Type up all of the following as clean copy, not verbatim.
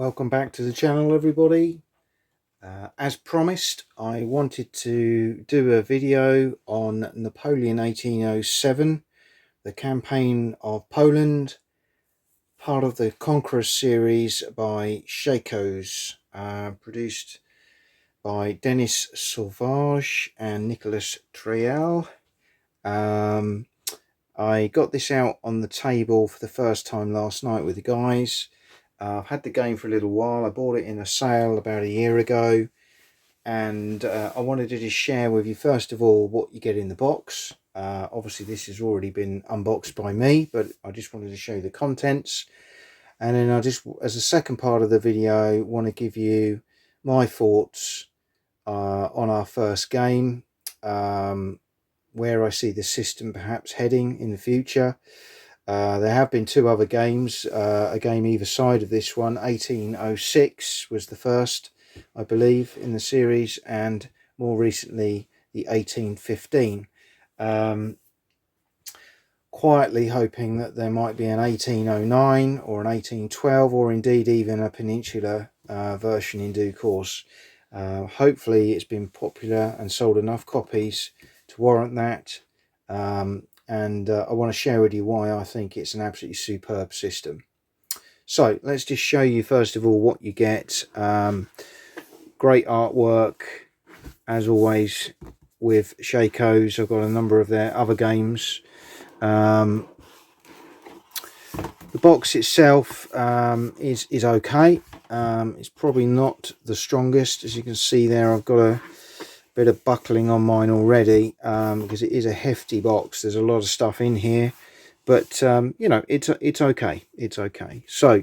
Welcome back to the channel, everybody. As promised, I wanted to do a video on Napoleon 1807, the campaign of Poland, part of the Conquerors series by Shakos, produced by Denis Sauvage and Nicolas Trial. I got this out on the table for the first time last night with the guys. I've had the game for a little while. I bought it in a sale about a year ago, and I wanted to just share with you first of all what you get in the box. Obviously this has already been unboxed by me, but I just wanted to show you the contents, and then I just, as a second part of the video, want to give you my thoughts on our first game, where I see the system perhaps heading in the future. There have been two other games, a game either side of this one. 1806 was the first, I believe, in the series, and more recently the 1815. Quietly hoping that there might be an 1809 or an 1812, or indeed even a peninsular version in due course. Hopefully it's been popular and sold enough copies to warrant that, and I want to share with you why I think it's an absolutely superb system. So let's just show you first of all what you get. Great artwork as always with Shakos. I've got a number of their other games. The box itself is okay. It's probably not the strongest. As you can see there, I've got a bit of buckling on mine already, because it is a hefty box. There's a lot of stuff in here, but you know, it's okay. It's okay. So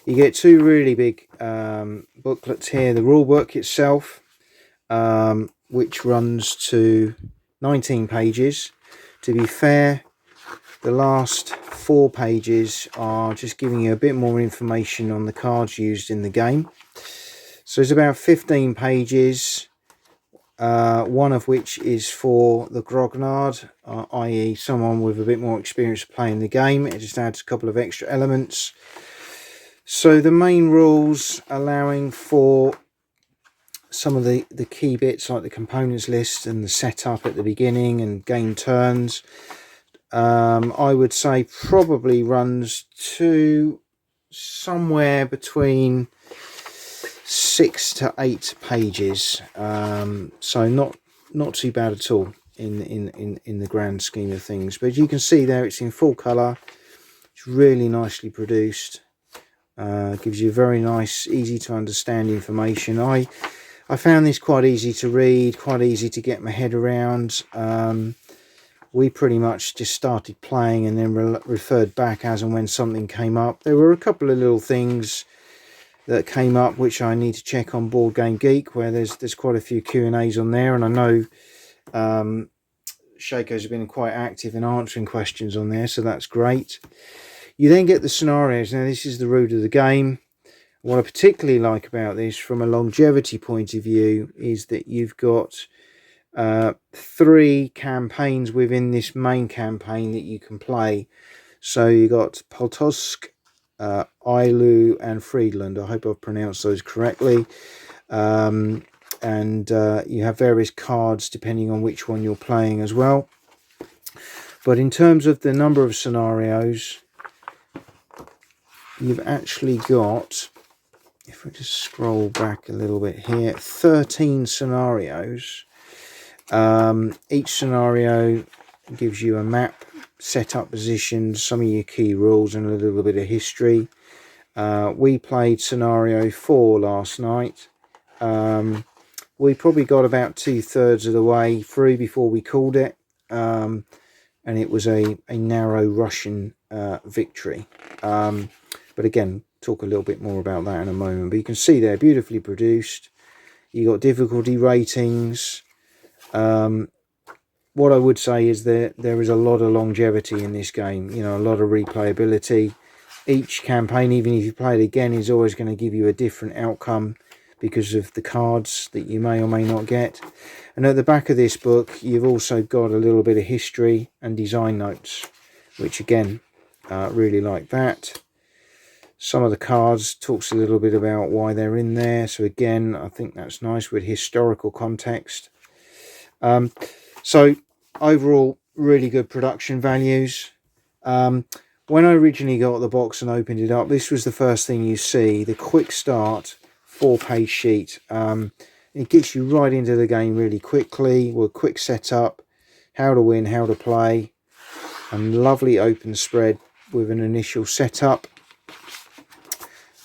you get two really big booklets here. The rule book itself, which runs to 19 pages. To be fair, the last 4 pages are just giving you a bit more information on the cards used in the game. So it's about 15 pages. One of which is for the grognard, i.e. someone with a bit more experience playing the game. It just adds a couple of extra elements. So the main rules allowing for some of the key bits like the components list and the setup at the beginning and game turns, I would say probably runs to somewhere between 6 to 8 pages, so not too bad at all in the grand scheme of things. But you can see there it's in full color. It's really nicely produced. Gives you very nice, easy to understand information. I found this quite easy to read, quite easy to get my head around. We pretty much just started playing and then referred back as and when something came up. There were a couple of little things that came up which I need to check on Board Game Geek, where there's quite a few Q&As on there, and I know Shakos have been quite active in answering questions on there, so that's great. You then get the scenarios. Now this is the root of the game. What I particularly like about this from a longevity point of view is that you've got 3 campaigns within this main campaign that you can play. So you got Poltosk, Ilu and Friedland. I hope I've pronounced those correctly. And you have various cards depending on which one you're playing as well. But in terms of the number of scenarios, you've actually got, if we just scroll back a little bit here, 13 scenarios. Each scenario gives you a map, setup positions, some of your key rules, and a little bit of history. We played scenario 4 last night. We probably got about 2/3 of the way through before we called it, and it was a narrow Russian victory. But again, talk a little bit more about that in a moment. But you can see they're beautifully produced. You got difficulty ratings. What I would say is that there is a lot of longevity in this game, you know, a lot of replayability. Each campaign, even if you play it again, is always going to give you a different outcome because of the cards that you may or may not get. And at the back of this book, you've also got a little bit of history and design notes, which again, really like that. some of the cards, talks a little bit about why they're in there. So again, I think that's nice with historical context. So overall, really good production values. When I originally got the box and opened it up, this was the first thing you see, the quick start 4-page sheet. It gets you right into the game really quickly with a quick setup, how to win, how to play, and lovely open spread with an initial setup,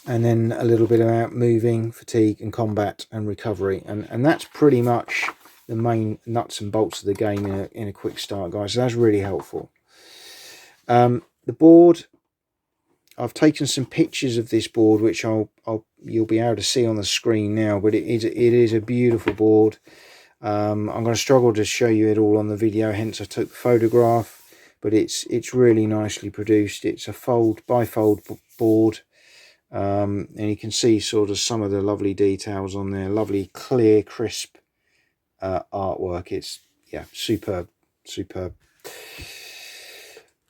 and then a little bit about moving, fatigue and combat and recovery, and that's pretty much the main nuts and bolts of the game in a quick start, guys. So that's really helpful. The board, I've taken some pictures of this board, which you'll be able to see on the screen now, but it is a beautiful board. I'm going to struggle to show you it all on the video, hence I took the photograph, but it's really nicely produced. It's a bifold board, and you can see sort of some of the lovely details on there, lovely clear crisp artwork. It's, yeah, superb.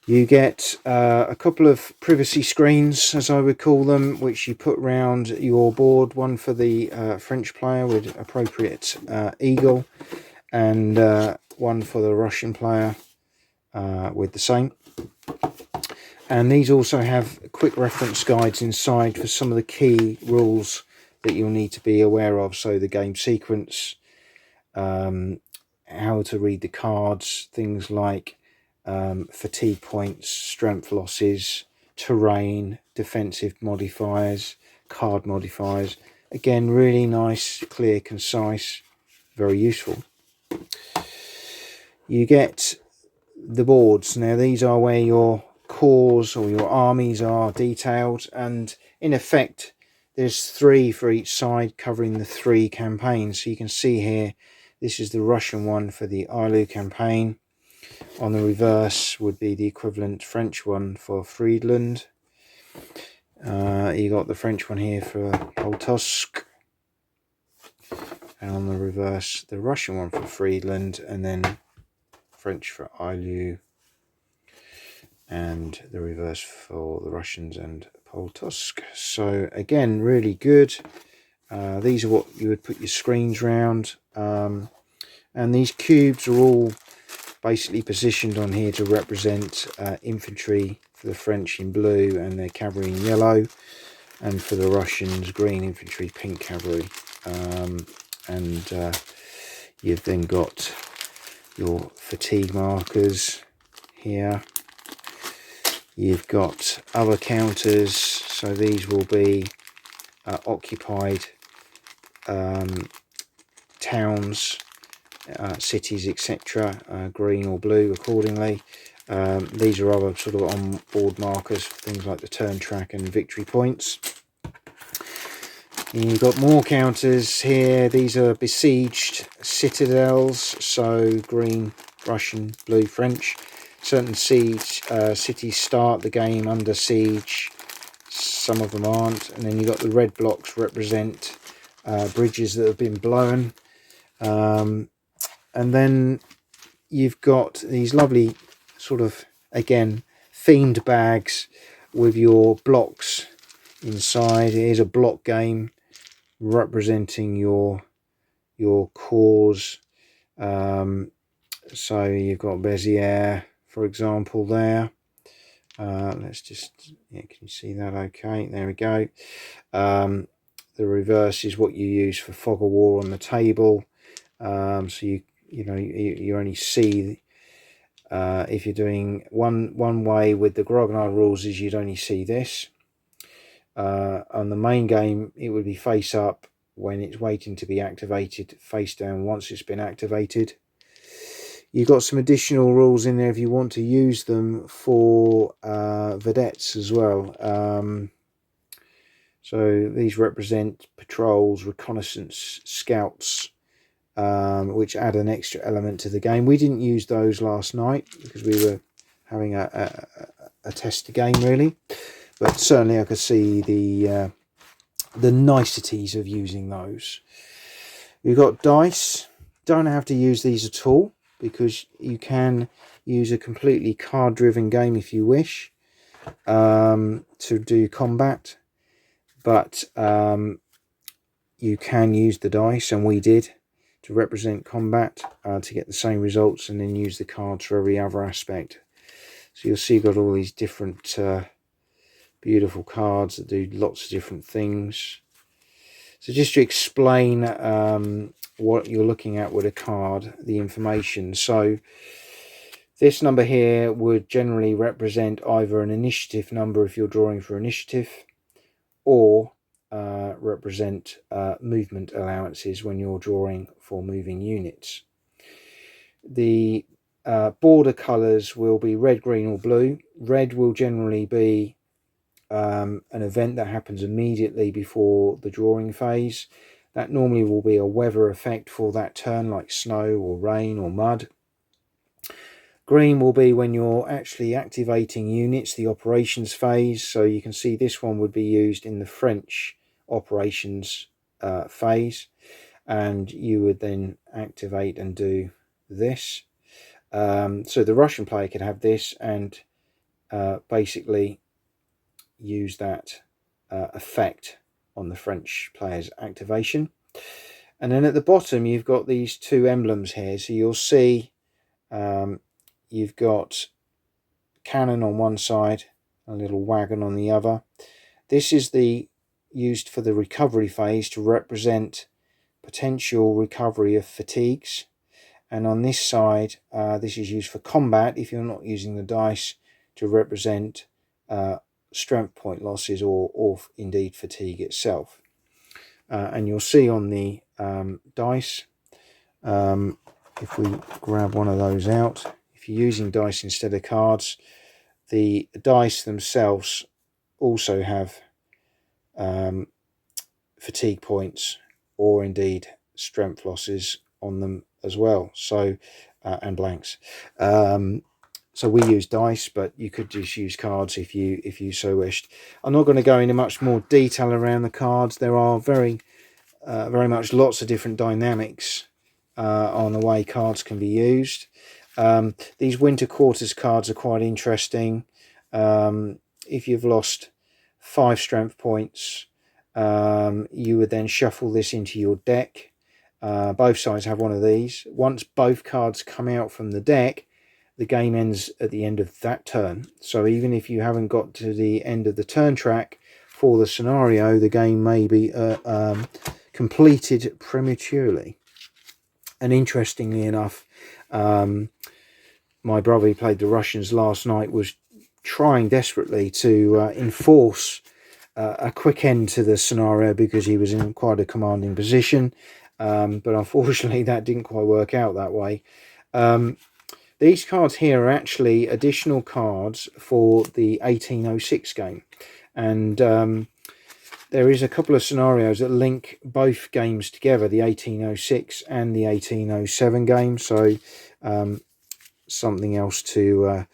You get a couple of privacy screens, as I would call them, which you put round your board. One for the French player with appropriate eagle, and one for the Russian player with the same. And these also have quick reference guides inside for some of the key rules that you'll need to be aware of. So the game sequence, how to read the cards, things like fatigue points, strength losses, terrain, defensive modifiers, card modifiers. Again, really nice, clear, concise, very useful. You get the boards. Now these are where your corps or your armies are detailed, and in effect there's 3 for each side covering the 3 campaigns. So you can see here, this is the Russian one for the Ilu campaign. On the reverse would be the equivalent French one for Friedland. You got the French one here for Poltusk, and on the reverse the Russian one for Friedland, and then French for Ilu, and the reverse for the Russians and Poltusk. So again, really good. These are what you would put your screens round, and these cubes are all basically positioned on here to represent infantry for the French in blue and their cavalry in yellow, and for the Russians green infantry, pink cavalry. And you've then got your fatigue markers here. You've got other counters, so these will be occupied towns, cities, etc., green or blue accordingly. These are other sort of on board markers for things like the turn track and victory points. And you've got more counters here. These are besieged citadels, so green Russian, blue French. Certain cities start the game under siege, some of them aren't. And then you've got the red blocks represent bridges that have been blown. And then you've got these lovely sort of, again, themed bags with your blocks inside. It is a block game representing your corps. So you've got Bezier, for example, there. Let's just, yeah, can you see that? Okay, there we go. The reverse is what you use for fog of war on the table. So you only see if you're doing one way with the grognard rules is you'd only see this. On the main game it would be face up when it's waiting to be activated, face down once it's been activated. You've got some additional rules in there if you want to use them for vedettes as well. So these represent patrols, reconnaissance, scouts, which add an extra element to the game. We didn't use those last night because we were having a test game really, but certainly I could see the niceties of using those. We've got dice. Don't have to use these at all because you can use a completely card driven game if you wish to do combat. but you can use the dice, and we did, to represent combat to get the same results, and then use the cards for every other aspect. So you'll see you've got all these different beautiful cards that do lots of different things. So just to explain what you're looking at with a card, the information. So this number here would generally represent either an initiative number if you're drawing for initiative, or represent movement allowances when you're drawing for moving units. The border colours will be red, green or blue. Red will generally be an event that happens immediately before the drawing phase. That normally will be a weather effect for that turn, like snow or rain or mud. Green will be when you're actually activating units, the operations phase. So you can see this one would be used in the French operations phase, and you would then activate and do this. So the Russian player could have this and basically use that effect on the French player's activation. And then at the bottom you've got these two emblems here. So you'll see you've got cannon on one side, a little wagon on the other. This is used for the recovery phase to represent potential recovery of fatigues. And on this side, this is used for combat if you're not using the dice, to represent strength point losses or indeed fatigue itself. And you'll see on the dice, if we grab one of those out, if you're using dice instead of cards, the dice themselves also have fatigue points or indeed strength losses on them as well. So and blanks. So we use dice, but you could just use cards if you so wished. I'm not going to go into much more detail around the cards. There are very much lots of different dynamics on the way cards can be used. These winter quarters cards are quite interesting. If you've lost 5 strength points, you would then shuffle this into your deck. Both sides have one of these. Once both cards come out from the deck, the game ends at the end of that turn. So even if you haven't got to the end of the turn track for the scenario, the game may be completed prematurely. And interestingly enough, my brother, who played the Russians last night, was trying desperately to enforce a quick end to the scenario because he was in quite a commanding position. But unfortunately, that didn't quite work out that way. These cards here are actually additional cards for the 1806 game. And there is a couple of scenarios that link both games together, the 1806 and the 1807 game. So something else to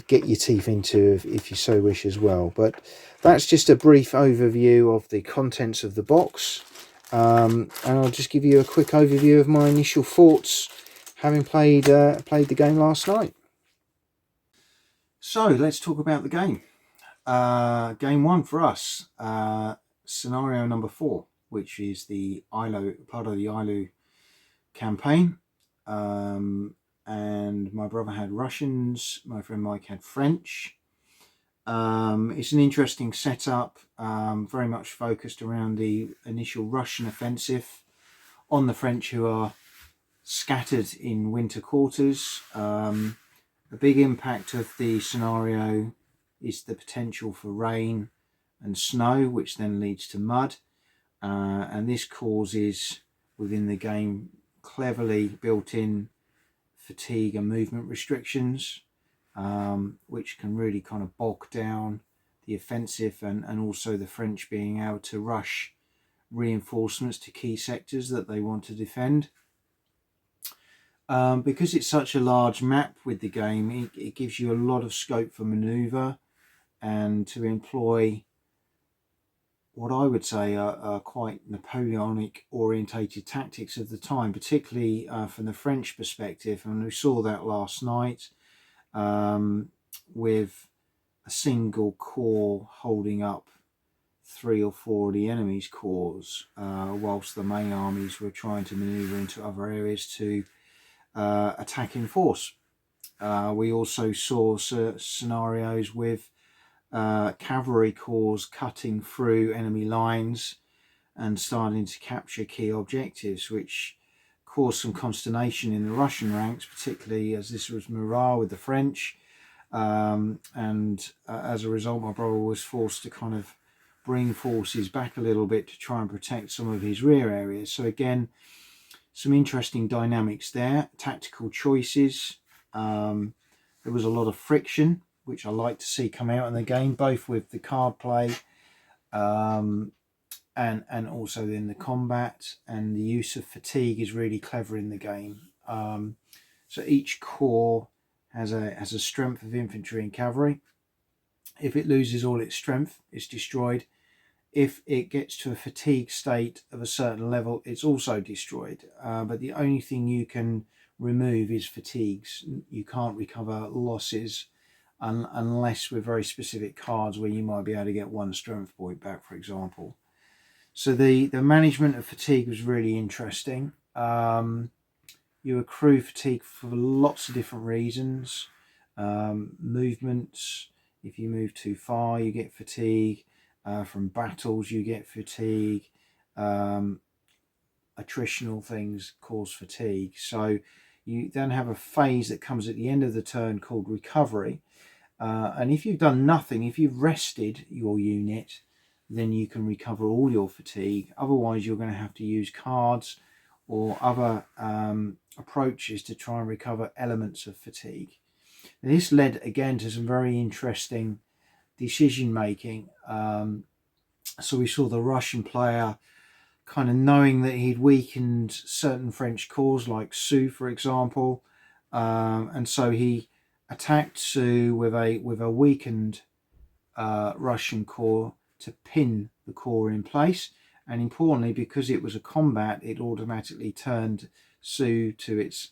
get your teeth into if you so wish as well. But that's just a brief overview of the contents of the box. And I'll just give you a quick overview of my initial thoughts having played the game last night. So let's talk about the game. Game 1 for us, scenario number 4, which is the part of the ILO campaign. And my brother had Russians, my friend Mike had French. It's an interesting setup, very much focused around the initial Russian offensive on the French, who are scattered in winter quarters. A big impact of the scenario is the potential for rain and snow, which then leads to mud. And this causes, within the game, cleverly built-in fatigue and movement restrictions, which can really kind of bog down the offensive, and also the French being able to rush reinforcements to key sectors that they want to defend. Because it's such a large map with the game, it gives you a lot of scope for manoeuvre and to employ what I would say are quite Napoleonic orientated tactics of the time, particularly from the French perspective. And we saw that last night with a single corps holding up 3 or 4 of the enemy's corps, whilst the main armies were trying to manoeuvre into other areas to attack in force. We also saw scenarios with cavalry corps cutting through enemy lines and starting to capture key objectives, which caused some consternation in the Russian ranks, particularly as this was Murat with the French. As a result, my brother was forced to kind of bring forces back a little bit to try and protect some of his rear areas. So again, some interesting dynamics there, tactical choices. There was a lot of friction, which I like to see come out in the game, both with the card play and also in the combat, and the use of fatigue is really clever in the game. So each corps has a strength of infantry and cavalry. If it loses all its strength, it's destroyed. If it gets to a fatigue state of a certain level, it's also destroyed. But the only thing you can remove is fatigues. You can't recover losses unless with very specific cards where you might be able to get 1 strength point back, for example. So the management of fatigue was really interesting. You accrue fatigue for lots of different reasons. Movements, if you move too far, you get fatigue. From battles, you get fatigue. Attritional things cause fatigue. So you then have a phase that comes at the end of the turn called recovery. And if you've done nothing, if you've rested your unit, then you can recover all your fatigue. Otherwise, you're going to have to use cards or other approaches to try and recover elements of fatigue. And this led again to some very interesting decision making. So we saw the Russian player kind of knowing that he'd weakened certain French corps like Sceaux, for example, and so he attacked Sceaux with a weakened Russian corps to pin the corps in place. And importantly, because it was a combat, it automatically turned Sceaux to its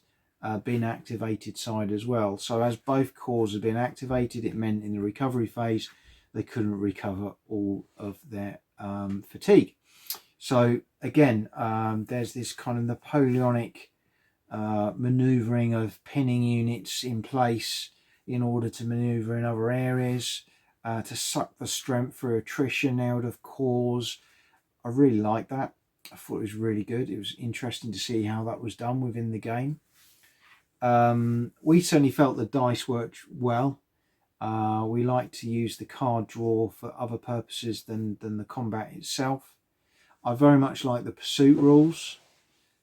been activated side as well. So as both corps had been activated, it meant in the recovery phase they couldn't recover all of their fatigue. So again, there's this kind of Napoleonic manoeuvring of pinning units in place in order to manoeuvre in other areas, to suck the strength through attrition out of corps. I really liked that. I thought it was really good. It was interesting to see how that was done within the game. We certainly felt the dice worked well. We like to use the card draw for other purposes than the combat itself. I very much like the pursuit rules.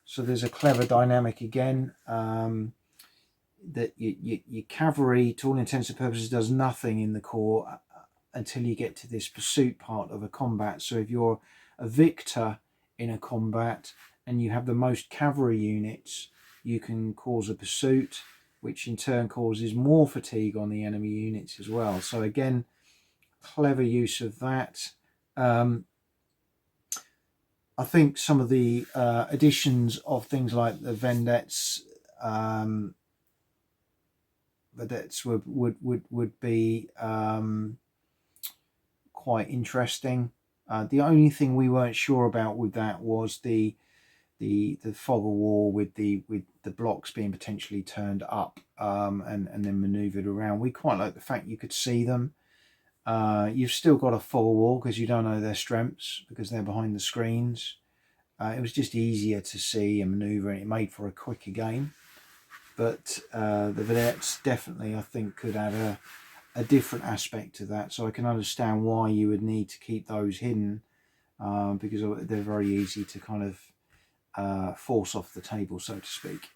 So there's a clever dynamic again, that your cavalry, to all intents and purposes, does nothing in the corps until you get to this pursuit part of a combat. So if you're a victor in a combat and you have the most cavalry units, you can cause a pursuit, which in turn causes more fatigue on the enemy units as well. So again, clever use of that. I think some of the additions of things like the vedettes would be quite interesting. The only thing we weren't sure about with that was the fog of war with the blocks being potentially turned up and then manoeuvred around. We quite like the fact you could see them. You've still got a fog of war because you don't know their strengths because they're behind the screens. It was just easier to see and manoeuvre, and it made for a quicker game. But the vedettes definitely, I think, could add a different aspect to that. So I can understand why you would need to keep those hidden, because they're very easy to kind of force off the table, so to speak.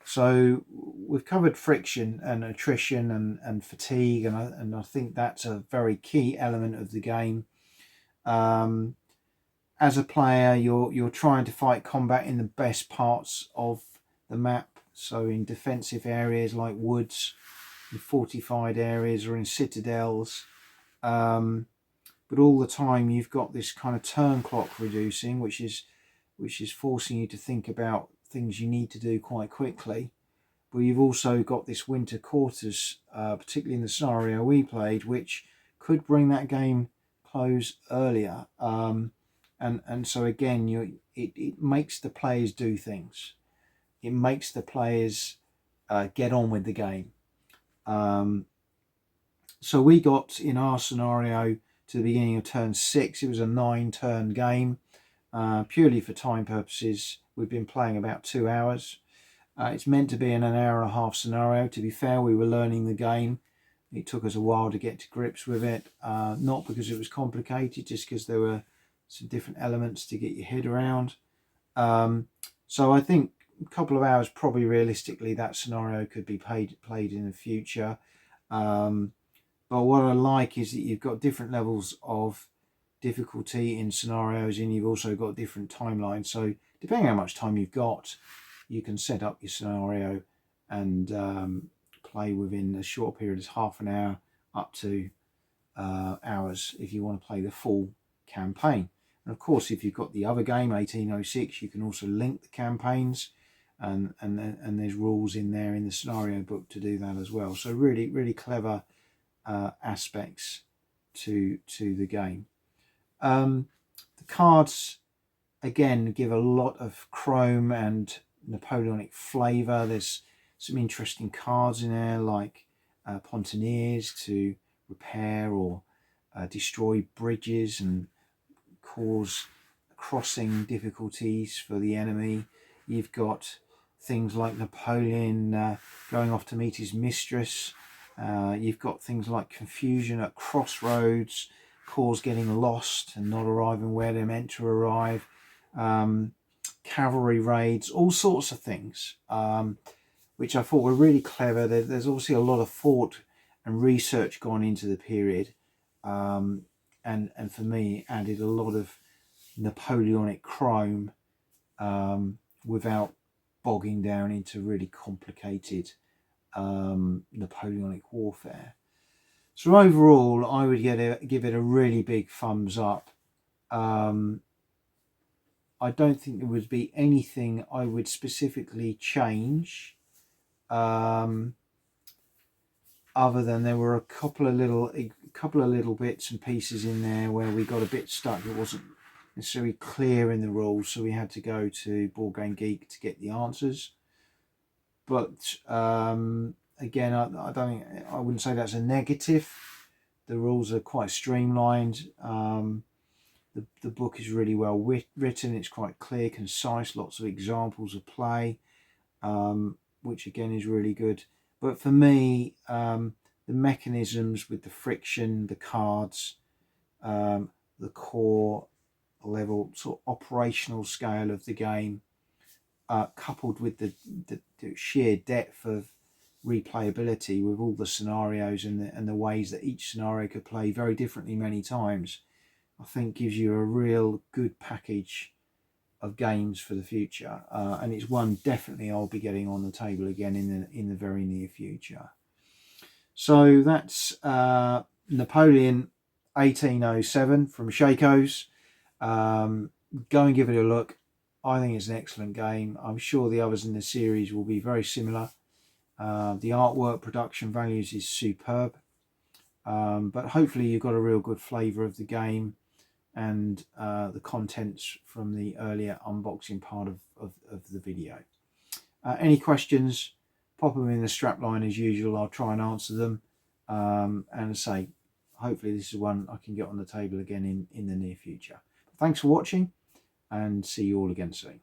So we've covered friction and attrition and fatigue, and I think that's a very key element of the game. As a player, you're trying to fight combat in the best parts of the map. So in defensive areas like woods, in fortified areas, or in citadels. But all the time you've got this kind of turn clock reducing, which is forcing you to think about things you need to do quite quickly. But you've also got this winter quarters, particularly in the scenario we played, which could bring that game close earlier, and so again, it makes the players do things. It makes the players get on with the game. So we got, in our scenario, to the beginning of turn 6. It was a 9-turn game. Purely for time purposes, we've been playing about 2 hours. It's meant to be in an 1.5-hour scenario. To be fair, we were learning the game. It took us a while to get to grips with it, not because it was complicated, just because there were some different elements to get your head around. So I think a couple of hours, probably realistically, that scenario could be played in the future. But what I like is that you've got different levels of difficulty in scenarios, and you've also got different timelines. So depending on how much time you've got, you can set up your scenario and play within a short period as half an hour up to hours if you want to play the full campaign. And of course, if you've got the other game, 1806, you can also link the campaigns, and there's rules in there in the scenario book to do that as well. So really, really clever aspects to the game. The cards, again, give a lot of chrome and Napoleonic flavour. There's some interesting cards in there, like Pontoneers to repair or destroy bridges and cause crossing difficulties for the enemy. You've got things like Napoleon going off to meet his mistress. You've got things like confusion at crossroads, cause getting lost and not arriving where they're meant to arrive. Cavalry raids, all sorts of things, which I thought were really clever. There's obviously a lot of thought and research gone into the period, and for me, added a lot of Napoleonic chrome without bogging down into really complicated Napoleonic warfare. So overall, I would give it a really big thumbs up. I don't think there would be anything I would specifically change, other than there were a couple of little bits and pieces in there where we got a bit stuck. It wasn't necessarily clear in the rules, so we had to go to Board Game Geek to get the answers. But again, I wouldn't say that's a negative. The rules are quite streamlined. The book is really well written. It's quite clear, concise, lots of examples of play, which again is really good. But for me, the mechanisms with the friction, the cards, the core level sort of operational scale of the game, coupled with the sheer depth of replayability with all the scenarios and the ways that each scenario could play very differently many times, I think gives you a real good package of games for the future, and it's one definitely I'll be getting on the table again in the very near future. So that's Napoleon 1807 from Shakos. Go and give it a look. I think it's an excellent game. I'm sure the others in the series will be very similar. The artwork, production values is superb, but hopefully you've got a real good flavour of the game and the contents from the earlier unboxing part of the video. Any questions, pop them in the strapline as usual. I'll try and answer them, and say hopefully this is one I can get on the table again in the near future. Thanks for watching, and see you all again soon.